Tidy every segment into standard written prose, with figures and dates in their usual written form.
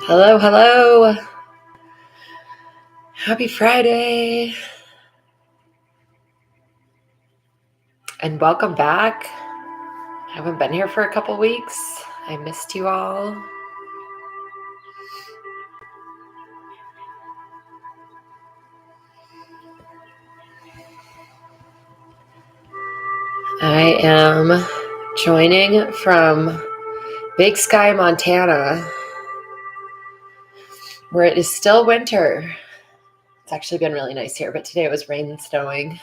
Hello, hello. Happy Friday. And welcome back. I haven't been here for a couple weeks. I missed you all. I am joining from Big Sky, Montana, where it is still winter. It's actually been really nice here, but today it was rain and snowing.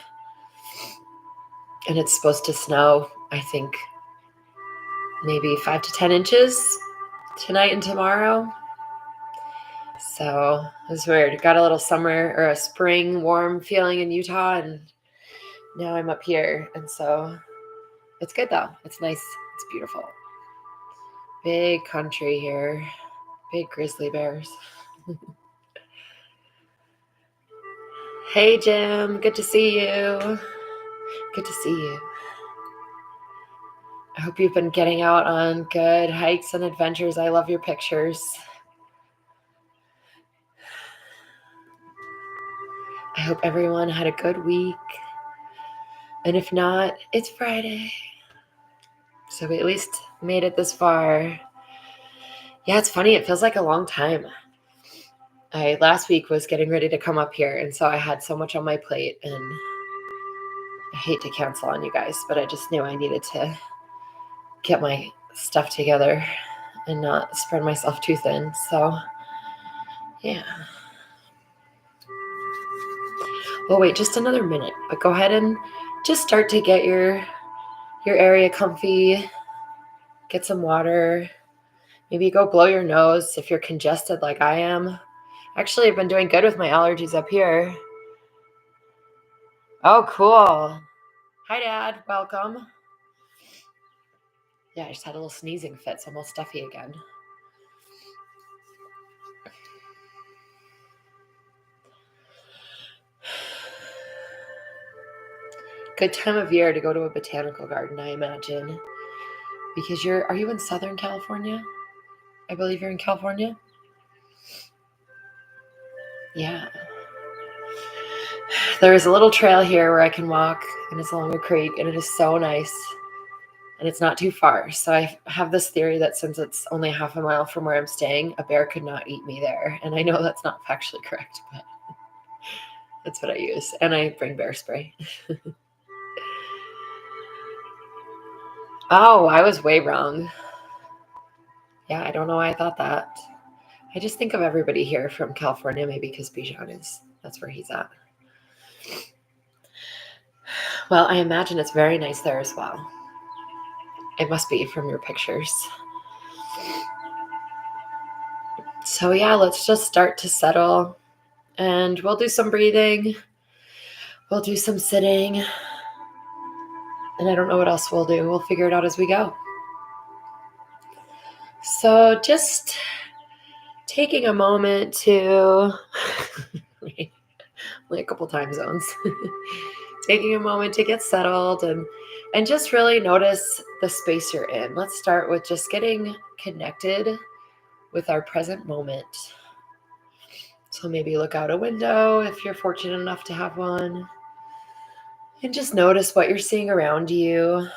And it's supposed to snow, I think, maybe 5 to 10 inches tonight and tomorrow. So it was weird. Got a little summer or a spring warm feeling in Utah, and now I'm up here. And so it's good though. It's nice. It's beautiful. Big country here. Big grizzly bears. Hey, Jim. Good to see you. Good to see you. I hope you've been getting out on good hikes and adventures. I love your pictures. I hope everyone had a good week. And if not, it's Friday. So we at least made it this far. Yeah, it's funny. It feels like a long time. I last week was getting ready to come up here, and so I had so much on my plate, and I hate to cancel on you guys, but I just knew I needed to get my stuff together and not spread myself too thin. So, yeah. Well, wait just another minute, but go ahead and just start to get your area comfy. Get some water. Maybe go blow your nose if you're congested like I am. Actually, I've been doing good with my allergies up here. Oh, cool. Hi, Dad. Welcome. Yeah, I just had a little sneezing fit, so I'm all stuffy again. Good time of year to go to a botanical garden, I imagine. Because are you in Southern California? I believe you're in California. Yeah. There is a little trail here where I can walk, and it's along a creek, and it is so nice. And it's not too far. So I have this theory that since it's only half a mile from where I'm staying, a bear could not eat me there. And I know that's not factually correct, but that's what I use. And I bring bear spray. Oh, I was way wrong. Yeah, I don't know why I thought that. I just think of everybody here from California, maybe because Bijan that's where he's at. Well, I imagine it's very nice there as well. It must be from your pictures. So yeah, let's just start to settle, and we'll do some breathing. We'll do some sitting, and I don't know what else we'll do. We'll figure it out as we go. So just taking a moment to, only a couple time zones, taking a moment to get settled and just really notice the space you're in. Let's start with just getting connected with our present moment. So maybe look out a window if you're fortunate enough to have one, and just notice what you're seeing around you,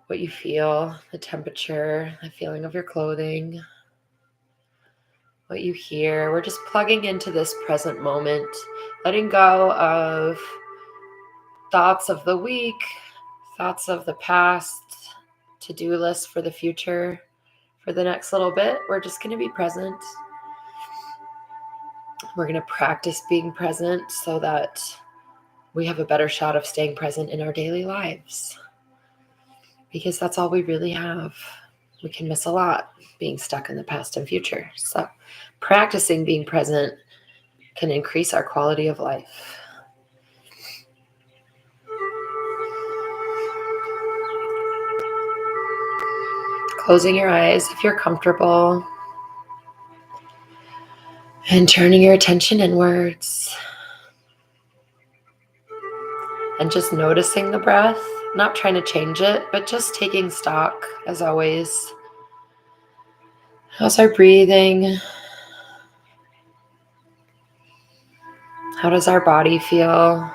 what you feel, the temperature, the feeling of your clothing, what you hear. We're just plugging into this present moment, letting go of thoughts of the week, thoughts of the past, to-do lists for the future. For the next little bit, we're just going to be present. We're going to practice being present so that we have a better shot of staying present in our daily lives. Because that's all we really have. We can miss a lot being stuck in the past and future. So practicing being present can increase our quality of life. Closing your eyes if you're comfortable, and turning your attention inwards. And just noticing the breath, not trying to change it, but just taking stock as always. How's our breathing? How does our body feel?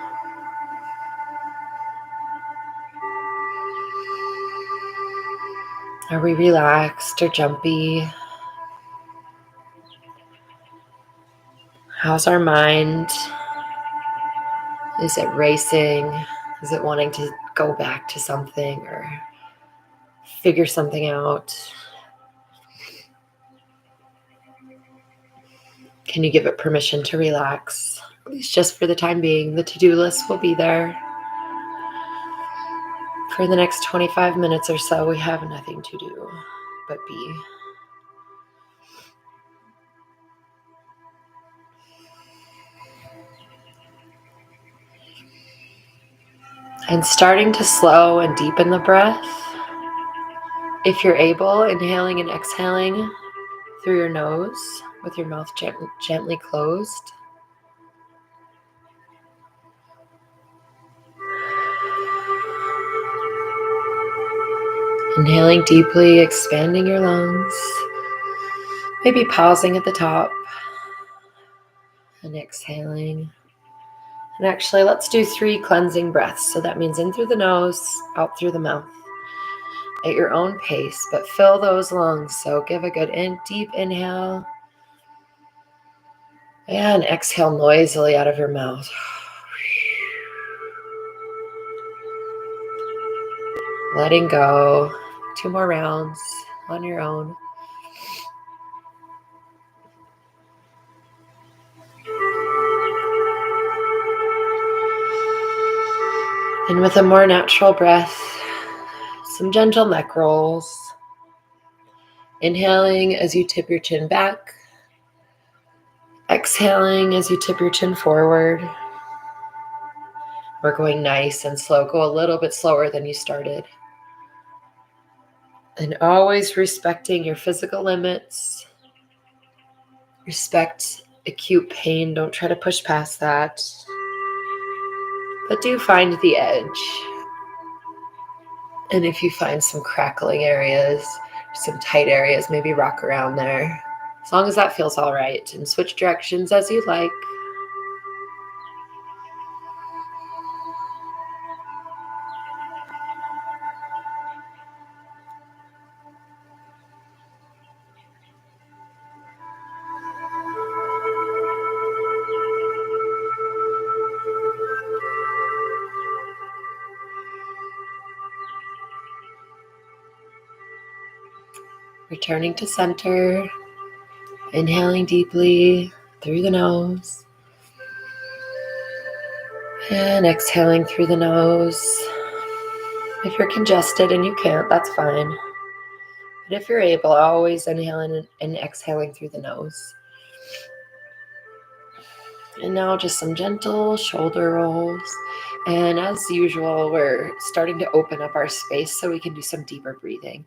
Are we relaxed or jumpy? How's our mind? Is it racing? Is it wanting to go back to something or figure something out? Can you give it permission to relax? At least just for the time being. The to-do list will be there. For the next 25 minutes or so, we have nothing to do but be. And starting to slow and deepen the breath. If you're able, inhaling and exhaling through your nose with your mouth gently closed. Inhaling deeply, expanding your lungs. Maybe pausing at the top. And exhaling. And actually, let's do 3 cleansing breaths. So that means in through the nose, out through the mouth. At your own pace, but fill those lungs. So give a good deep inhale. And exhale noisily out of your mouth. Letting go. 2 more rounds on your own. And with a more natural breath, some gentle neck rolls. Inhaling as you tip your chin back. Exhaling as you tip your chin forward. We're going nice and slow. Go a little bit slower than you started. And always respecting your physical limits. Respect acute pain. Don't try to push past that. But do find the edge. And if you find some crackling areas, some tight areas, maybe rock around there. As long as that feels all right. And switch directions as you like. Returning to center. Inhaling deeply through the nose. And exhaling through the nose. If you're congested and you can't, that's fine. But if you're able, always inhaling and exhaling through the nose. And now just some gentle shoulder rolls. And as usual, we're starting to open up our space so we can do some deeper breathing.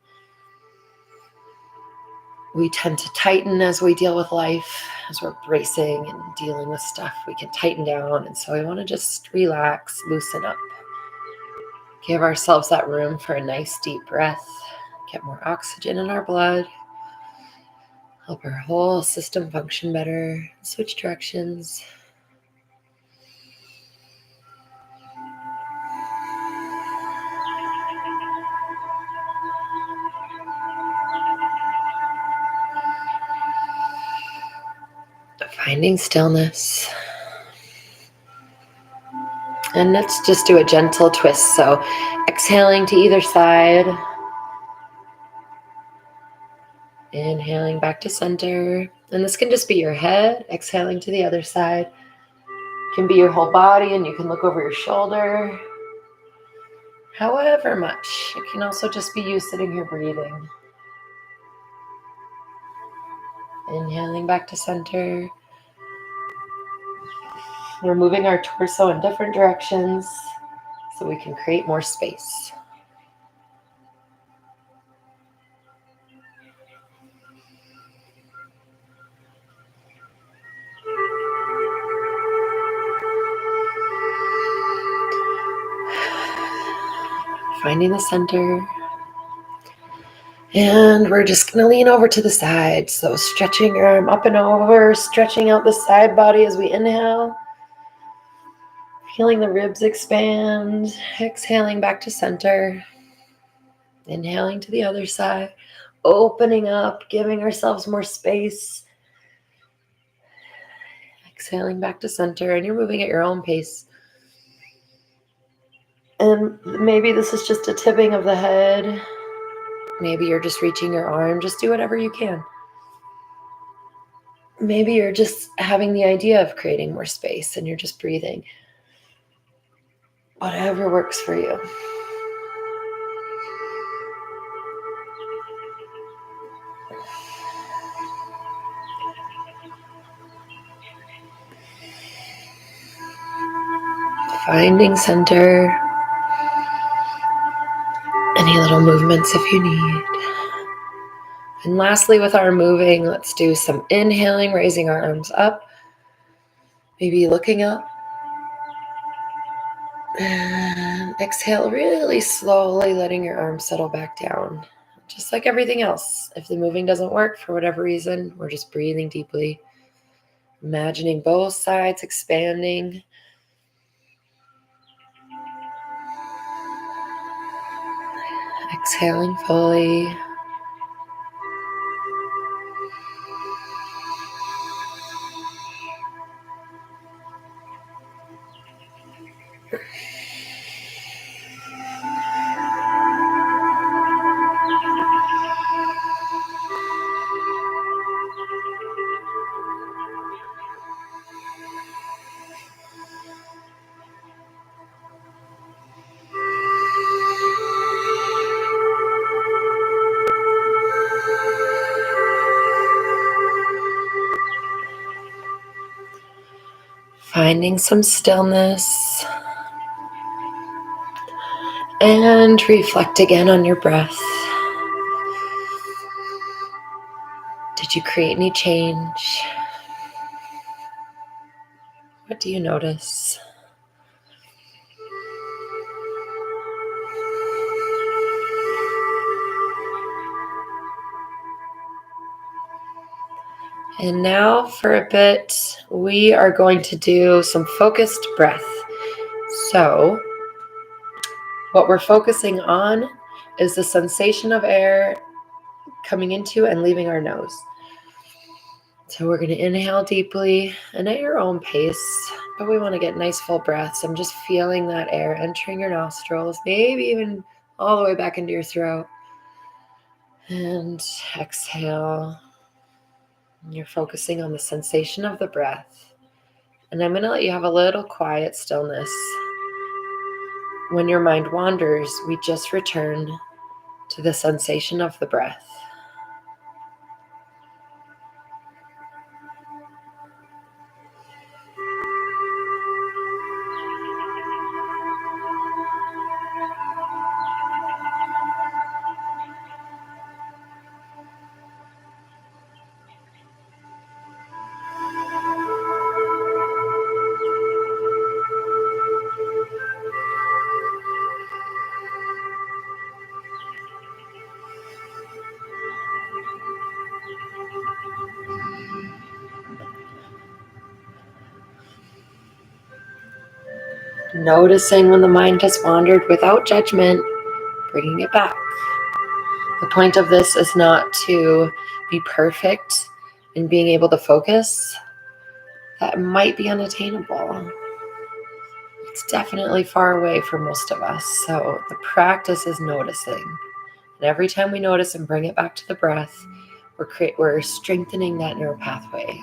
We tend to tighten as we deal with life, as we're bracing and dealing with stuff. We can tighten down. And so we want to just relax, loosen up. Give ourselves that room for a nice deep breath. Get more oxygen in our blood. Help our whole system function better. Switch directions. Finding stillness. And let's just do a gentle twist. So exhaling to either side. Inhaling back to center. And this can just be your head. Exhaling to the other side. It can be your whole body, and you can look over your shoulder. However much. It can also just be you sitting here breathing. Inhaling back to center. We're moving our torso in different directions so we can create more space. Finding the center. And we're just going to lean over to the side. So stretching your arm up and over, stretching out the side body as we inhale. Feeling the ribs expand. Exhaling back to center. Inhaling to the other side. Opening up, giving ourselves more space. Exhaling back to center. And you're moving at your own pace. And maybe this is just a tipping of the head. Maybe you're just reaching your arm. Just do whatever you can. Maybe you're just having the idea of creating more space and you're just breathing. Whatever works for you. Finding center. Any little movements if you need. And lastly, with our moving, let's do some inhaling, raising our arms up. Maybe looking up. And exhale really slowly, letting your arms settle back down. Just like everything else. If the moving doesn't work for whatever reason, we're just breathing deeply. Imagining both sides expanding. Exhaling fully. Finding some stillness. And reflect again on your breath. Did you create any change? What do you notice? And now for a bit, we are going to do some focused breath. So what we're focusing on is the sensation of air coming into and leaving our nose. So we're going to inhale deeply and at your own pace, but we want to get nice full breaths. I'm just feeling that air entering your nostrils, maybe even all the way back into your throat. And exhale. You're focusing on the sensation of the breath. And I'm going to let you have a little quiet stillness. When your mind wanders, we just return to the sensation of the breath. Noticing when the mind has wandered without judgment, bringing it back. The point of this is not to be perfect in being able to focus. That might be unattainable. It's definitely far away for most of us. So the practice is noticing. And every time we notice and bring it back to the breath, we're strengthening that neural pathway.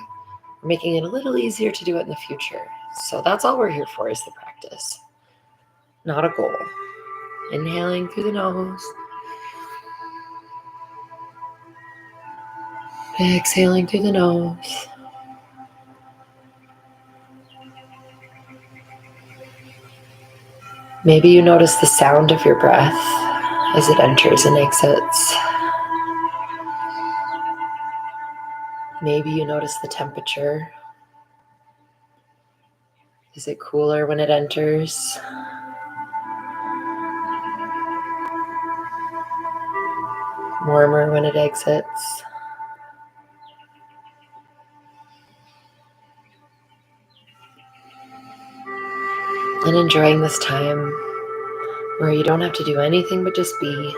We're making it a little easier to do it in the future. So that's all we're here for, is the practice, not a goal. Inhaling through the nose. Exhaling through the nose. Maybe you notice the sound of your breath as it enters and exits. Maybe you notice the temperature. Is it cooler when it enters? warmer when it exits. And enjoying this time where you don't have to do anything but just be.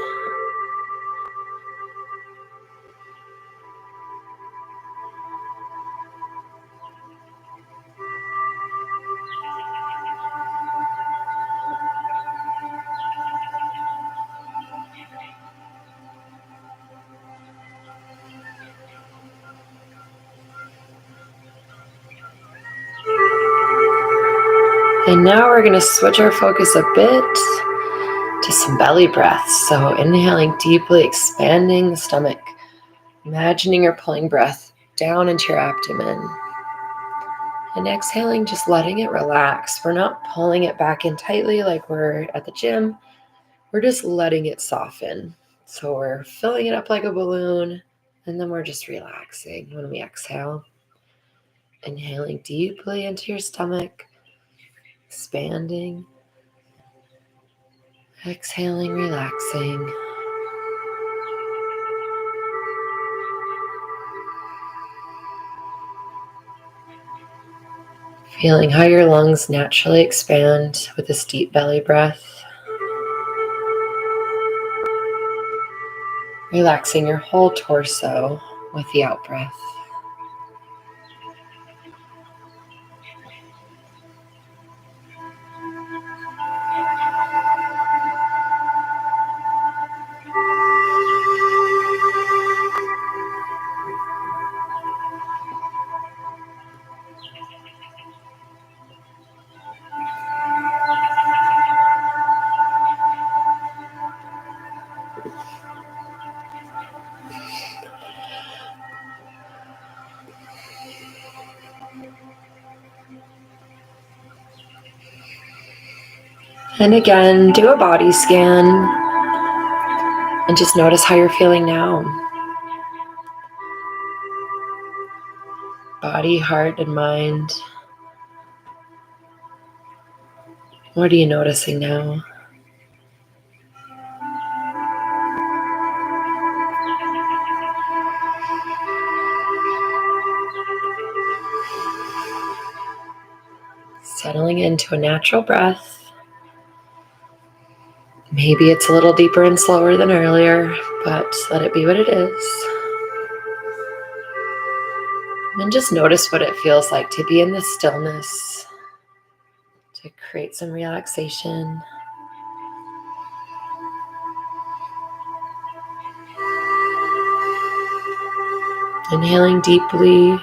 And now we're going to switch our focus a bit to some belly breaths. So inhaling deeply, expanding the stomach, imagining you're pulling breath down into your abdomen. And exhaling, just letting it relax. We're not pulling it back in tightly like we're at the gym. We're just letting it soften. So we're filling it up like a balloon, and then we're just relaxing when we exhale. Inhaling deeply into your stomach, expanding. Exhaling, relaxing. Feeling how your lungs naturally expand with this deep belly breath. Relaxing your whole torso with the out breath. And again, do a body scan and just notice how you're feeling now. Body, heart, and mind. What are you noticing now? Settling into a natural breath. Maybe it's a little deeper and slower than earlier, but let it be what it is. And just notice what it feels like to be in the stillness, to create some relaxation. Inhaling deeply.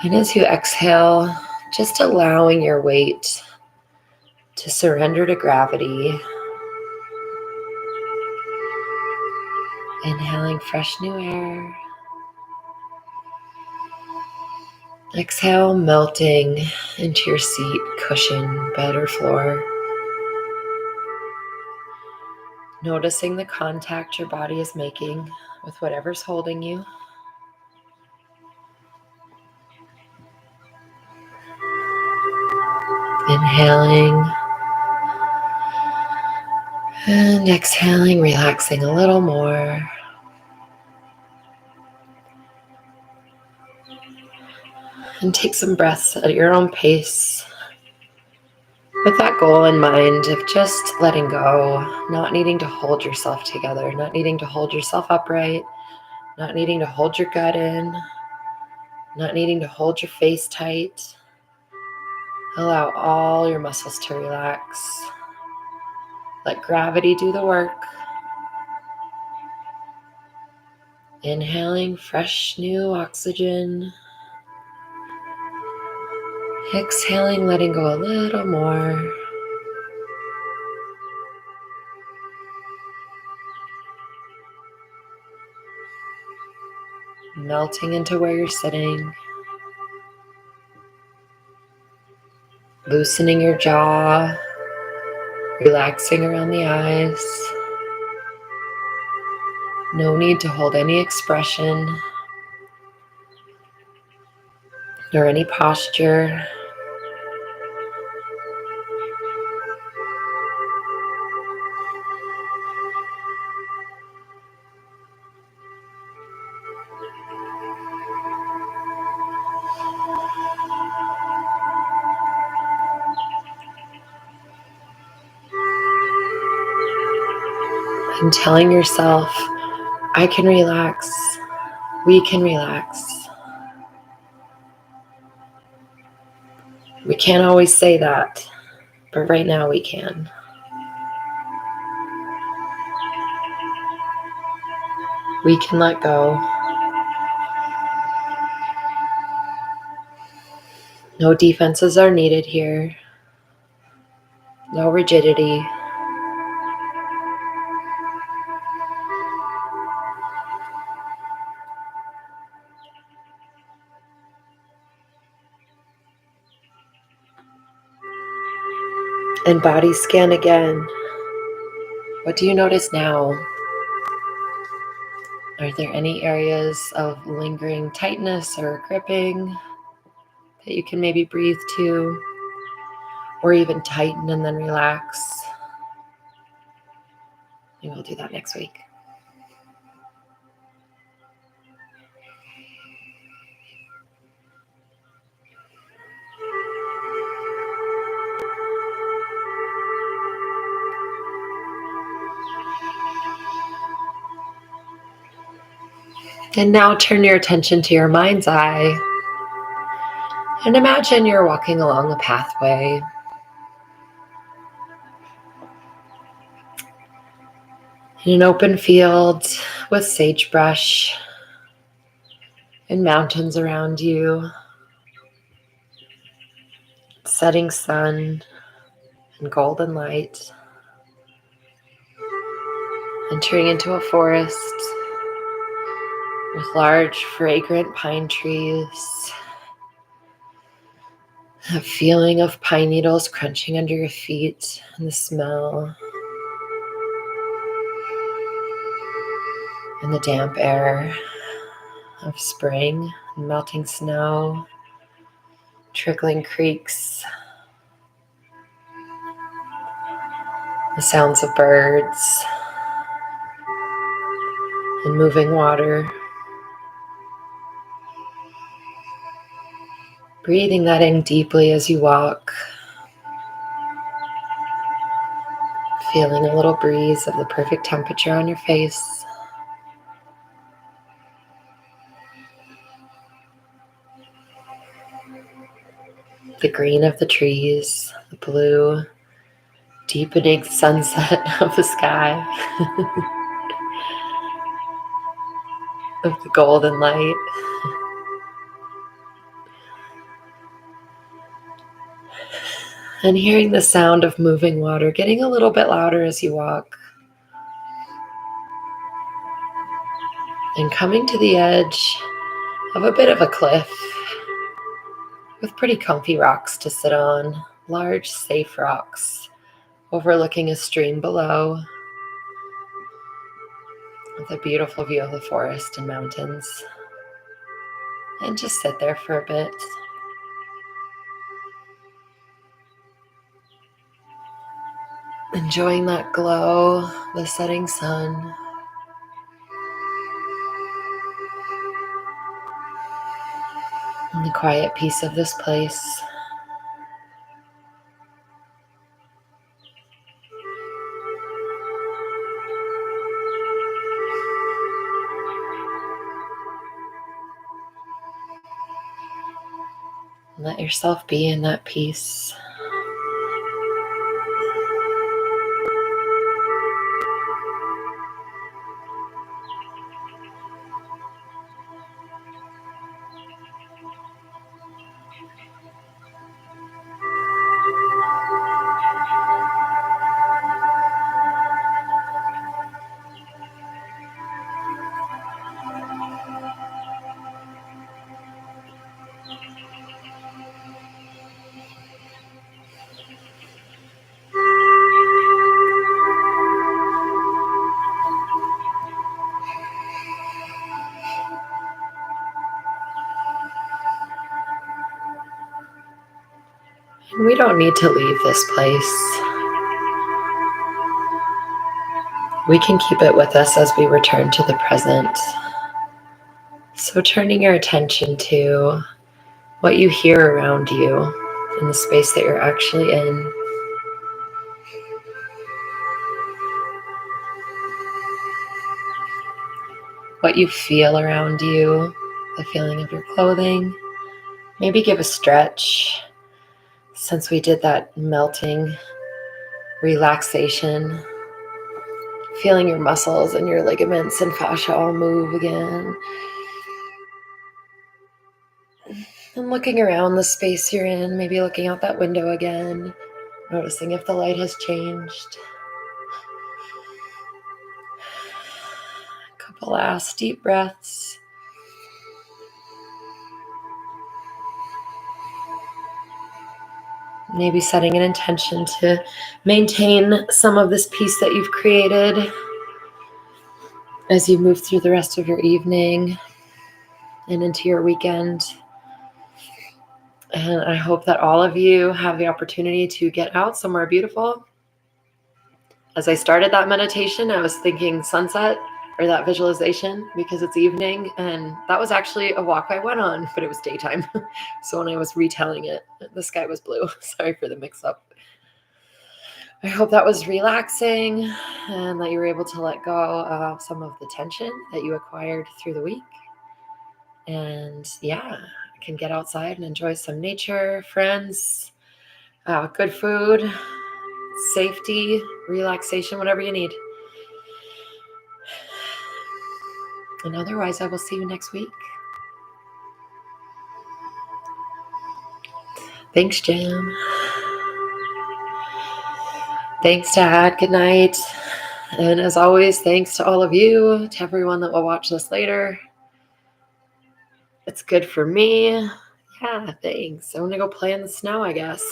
And as you exhale, just allowing your weight to surrender to gravity. Inhaling fresh new air. Exhale, melting into your seat, cushion, bed, or floor. Noticing the contact your body is making with whatever's holding you. Inhaling and exhaling, relaxing a little more. And take some breaths at your own pace with that goal in mind of just letting go, not needing to hold yourself together, not needing to hold yourself upright, not needing to hold your gut in, not needing to hold your face tight. Allow all your muscles to relax. Let gravity do the work. Inhaling fresh new oxygen. Exhaling, letting go a little more. Melting into where you're sitting. Loosening your jaw. Relaxing around the eyes. No need to hold any expression nor any posture. And telling yourself, I can relax, we can relax. We can't always say that, but right now we can. We can let go. No defenses are needed here. No rigidity. And body scan again. What do you notice now? Are there any areas of lingering tightness or gripping that you can maybe breathe to, or even tighten and then relax? And we'll do that next week. And now turn your attention to your mind's eye and imagine you're walking along a pathway. In an open field with sagebrush and mountains around you, setting sun and golden light, entering into a forest with large fragrant pine trees, a feeling of pine needles crunching under your feet, and the smell, and the damp air of spring and melting snow, trickling creeks, the sounds of birds and moving water. Breathing that in deeply as you walk, feeling a little breeze of the perfect temperature on your face. The green of the trees, the blue, deepening sunset of the sky, of the golden light. And hearing the sound of moving water, getting a little bit louder as you walk. And coming to the edge of a bit of a cliff with pretty comfy rocks to sit on, large, safe rocks overlooking a stream below with a beautiful view of the forest and mountains. And just sit there for a bit. Enjoying that glow, the setting sun. And the quiet peace of this place. Let yourself be in that peace. And we don't need to leave this place. We can keep it with us as we return to the present. So turning your attention to what you hear around you in the space that you're actually in. what you feel around you, the feeling of your clothing. Maybe give a stretch since we did that melting relaxation. Feeling your muscles and your ligaments and fascia all move again. And looking around the space you're in, maybe looking out that window again, noticing if the light has changed. A couple last deep breaths. Maybe setting an intention to maintain some of this peace that you've created as you move through the rest of your evening and into your weekend. And I hope that all of you have the opportunity to get out somewhere beautiful. As I started that meditation, I was thinking sunset or that visualization because it's evening. And that was actually a walk I went on, but it was daytime. So when I was retelling it, the sky was blue. Sorry for the mix up. I hope that was relaxing and that you were able to let go of some of the tension that you acquired through the week. And yeah, can get outside and enjoy some nature, friends, good food, safety, relaxation, whatever you need. And otherwise, I will see you next week. Thanks, Jam. Thanks, Dad. Good night. And as always, thanks to all of you, to everyone that will watch this later. It's good for me. Yeah, thanks. I'm going to go play in the snow, I guess.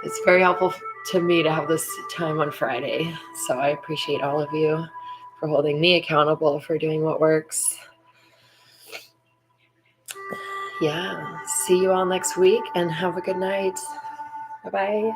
It's very helpful to me to have this time on Friday. So I appreciate all of you for holding me accountable for doing what works. Yeah, see you all next week and have a good night. Bye-bye.